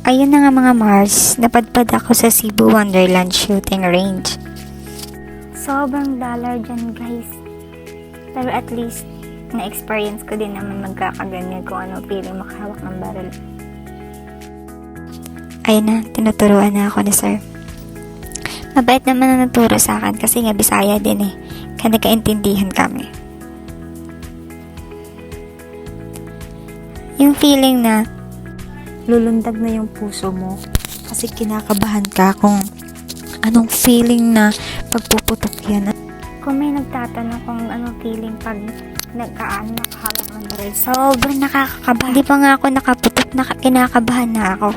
Ayun na nga mga Mars, napadpad ako sa Cebu Wonderland Shooting Range. Sobrang dollar dyan guys. Pero at least, na-experience ko din naman magkakaganyan kung ano feeling makahawak ng barrel. Ayun na, tinuturuan na ako ni sir. Mabait naman na naturo sa akin kasi nga Bisaya din eh. Kaya nagkaintindihan kami. Yung feeling na lulundag na yung puso mo kasi kinakabahan ka kung anong feeling na pagpuputok yan. Kung may nagtatanong kung anong feeling pag nakahawak ng baril, sobrang nakakakabahan. Hindi pa nga ako nakaputok, kinakabahan na ako.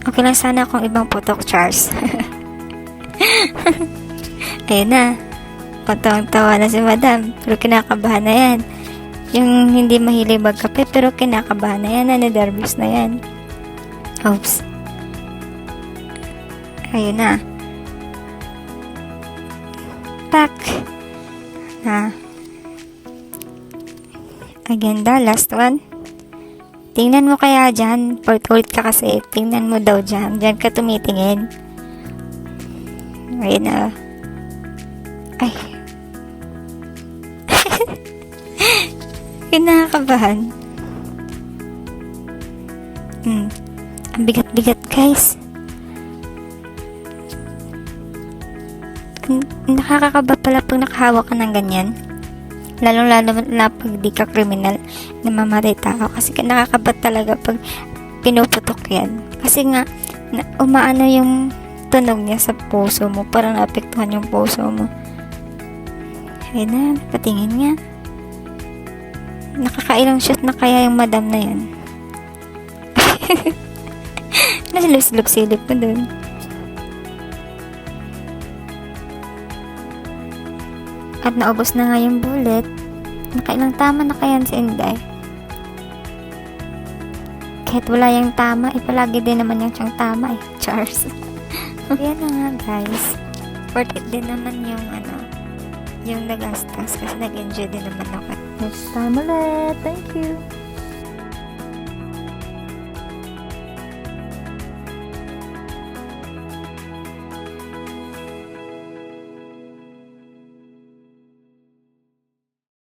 Okay lang sana kung ibang putok, Charles. Ayun na. Patawang-tawa na si madam. Pero kinakabahan na yan. Yung hindi mahilig magkape pero kinakabahan na yan. Nanidervous na yan. Oops. Ayun na. Back. Na. Agenda, last one. Tingnan mo kaya dyan. Paulit ka kasi. Tingnan mo daw dyan. Dyan ka tumitingin. Ayun na. Ay. Kinakabahan. Ang bigat-bigat guys. Nakakakaba pala pag nakahawak ka ng ganyan. Lalong-lalo na pag di ka kriminal na mamatay tao. Kasi nakakabat talaga pag pinuputok yan. Kasi nga, umaano yung tunog niya sa puso mo. Parang naapektuhan yung puso mo. Ayun na, patingin nga. Nakakailang shot na kaya yung madam na yan. Nasilip-silip ko dun. At naubos na nga yung bullet. Nakailang tama na kaya si Inday. Kahit wala yung tama, palagi din naman yung siyang tama Charles. Yan na nga guys. Worth it din naman yung nagastos kasi nag-enjoy din naman ako. Next time ulit. Thank you.